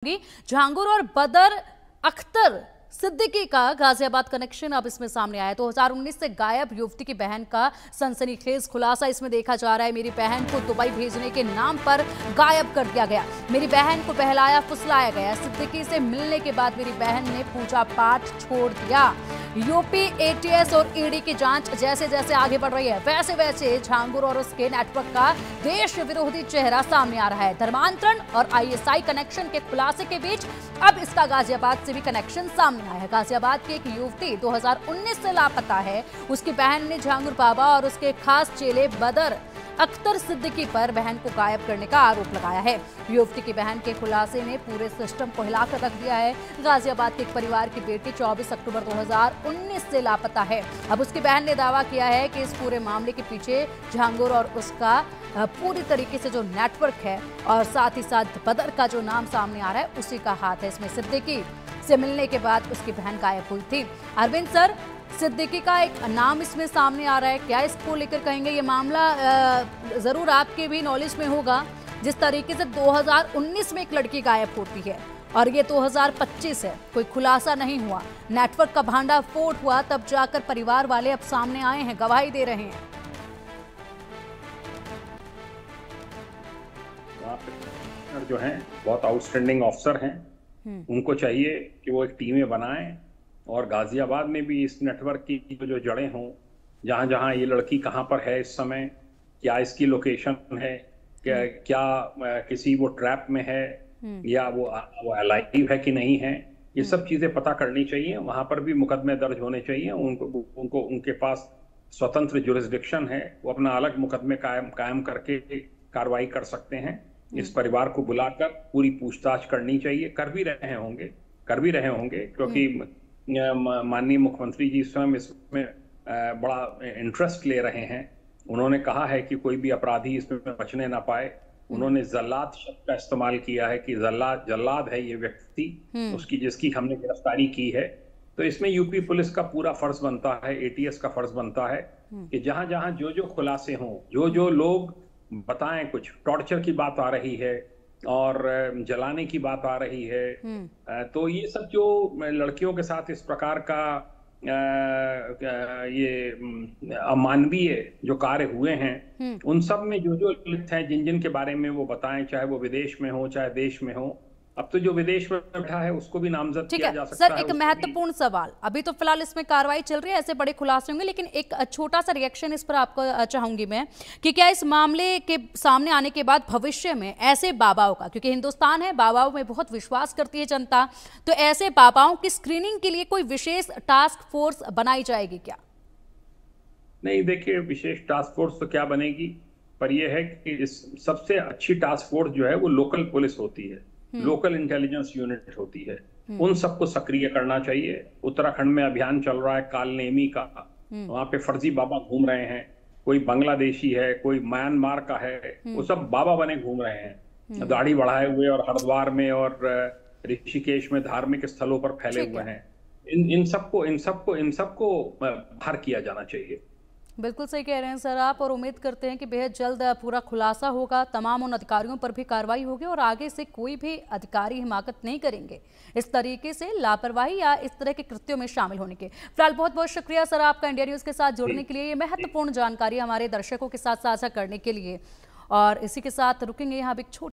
जहांगीर और बदर अख्तर सिद्दीकी का गाजियाबाद कनेक्शन अब इसमें सामने आया है। 2019 से गायब युवती की बहन का सनसनीखेज खुलासा इसमें देखा जा रहा है। मेरी बहन को दुबई भेजने के नाम पर गायब कर दिया गया, मेरी बहन को बहलाया फुसलाया गया। सिद्दीकी से मिलने के बाद मेरी बहन ने पूजा पाठ छोड़ दिया। यूपी एटीएस और ईडी की जांच जैसे जैसे आगे बढ़ रही है, वैसे वैसे जहांगीर और उसके नेटवर्क का देश विरोधी चेहरा सामने आ रहा है। धर्मांतरण और आईएसआई कनेक्शन के खुलासे के बीच अब इसका गाजियाबाद से भी कनेक्शन सामने आया है। गाजियाबाद की एक युवती 2019 से लापता है। उसकी बहन ने जहांगीर बाबा और उसके खास चेले बदर अख्तर सिद्दीकी पर बहन को गायब करने का आरोप लगाया है। युवती की बहन के खुलासे ने पूरे सिस्टम को हिलाकर रख दिया है। गाजियाबाद के एक परिवार की बेटी 24 अक्टूबर 2019 से लापता है। अब उसकी बहन ने दावा किया है कि इस पूरे मामले के पीछे जहांगीर और उसका पूरी तरीके से जो नेटवर्क है और साथ ही साथ बदर का जो नाम सामने आ रहा है उसी का हाथ है इसमें। सिद्दीकी से मिलने के बाद उसकी बहन गायब हुई थी। अरविंद सर, सिद्दीकी का एक नाम इसमें सामने आ रहा है, क्या इसको लेकर कहेंगे? ये मामला जरूर आपके भी नॉलेज में होगा। जिस तरीके से 2019 में एक लड़की गायब होती है और ये 2025 है, कोई खुलासा नहीं हुआ, नेटवर्क का भांडा फोड़ हुआ, तब जाकर परिवार वाले अब सामने आए हैं, गवाही दे रहे हैं। जो हैं बहुत आउटस्टैंडिंग ऑफिसर हैं, उनको चाहिए कि वो एक टीमें बनाएं और गाजियाबाद में भी इस नेटवर्क की जो जड़ें हों, जहां जहां ये लड़की कहां पर है इस समय, क्या इसकी लोकेशन है, क्या किसी वो ट्रैप में है या वो अलाइव है कि नहीं है, ये सब चीजें पता करनी चाहिए। वहां पर भी मुकदमे दर्ज होने चाहिए। उनको उनके पास स्वतंत्र जुरिस्डिक्शन है, वो अपना अलग मुकदमे कायम करके कार्रवाई कर सकते हैं। इस परिवार को बुलाकर पूरी पूछताछ करनी चाहिए। कर भी रहे होंगे क्योंकि माननीय मुख्यमंत्री जी स्वयं इसमें बड़ा इंटरेस्ट ले रहे हैं। उन्होंने कहा है कि कोई भी अपराधी इसमें बचने ना पाए। उन्होंने जल्लाद शब्द का इस्तेमाल किया है कि जल्लाद है ये व्यक्ति, उसकी जिसकी हमने गिरफ्तारी की है। तो इसमें यूपी पुलिस का पूरा फर्ज बनता है, एटीएस का फर्ज बनता है कि जहां जहां जो खुलासे हों, जो लोग बताएं, कुछ टॉर्चर की बात आ रही है और जलाने की बात आ रही है, तो ये सब जो लड़कियों के साथ इस प्रकार का ये अमानवीय जो कार्य हुए हैं, उन सब में जो लिप्त हैं, जिन के बारे में वो बताएं, चाहे वो विदेश में हो चाहे देश में हो। अब तो जो विदेश में बैठा है उसको भी नामजद किया जा सकता है। सर, एक महत्वपूर्ण सवाल, अभी तो फिलहाल इसमें कार्रवाई चल रही है, ऐसे बड़े खुलासे होंगे, लेकिन एक छोटा सा रिएक्शन इस पर आपको चाहूंगी मैं कि क्या इस मामले के सामने आने के बाद भविष्य में ऐसे बाबाओं का, क्योंकि हिंदुस्तान है, बाबाओं में बहुत विश्वास करती है जनता, तो ऐसे बाबाओं की स्क्रीनिंग के लिए कोई विशेष टास्क फोर्स बनाई जाएगी क्या? नहीं, देखिए, विशेष टास्क फोर्स तो क्या बनेगी, पर यह है कि इस सबसे अच्छी टास्क फोर्स जो है वो लोकल पुलिस होती है, लोकल इंटेलिजेंस यूनिट होती है। उन सबको सक्रिय करना चाहिए। उत्तराखंड में अभियान चल रहा है कालनेमी का, वहां पे फर्जी बाबा घूम रहे हैं, कोई बांग्लादेशी है, कोई म्यांमार का है, वो सब बाबा बने घूम रहे हैं, दाढ़ी बढ़ाए हुए, और हरिद्वार में और ऋषिकेश में धार्मिक स्थलों पर फैले हुए हैं। इन सबको बाहर किया जाना चाहिए। बिल्कुल सही कह रहे हैं सर आप, और उम्मीद करते हैं कि बेहद जल्द पूरा खुलासा होगा, तमाम उन अधिकारियों पर भी कार्रवाई होगी और आगे से कोई भी अधिकारी हिमाकत नहीं करेंगे इस तरीके से लापरवाही या इस तरह के कृत्यों में शामिल होने के। फिलहाल बहुत बहुत शुक्रिया सर आपका इंडिया न्यूज़ के साथ जुड़ने के लिए, ये महत्वपूर्ण जानकारी हमारे दर्शकों के साथ साझा करने के लिए। और इसी के साथ रुकेंगे यहाँ अब एक छोटी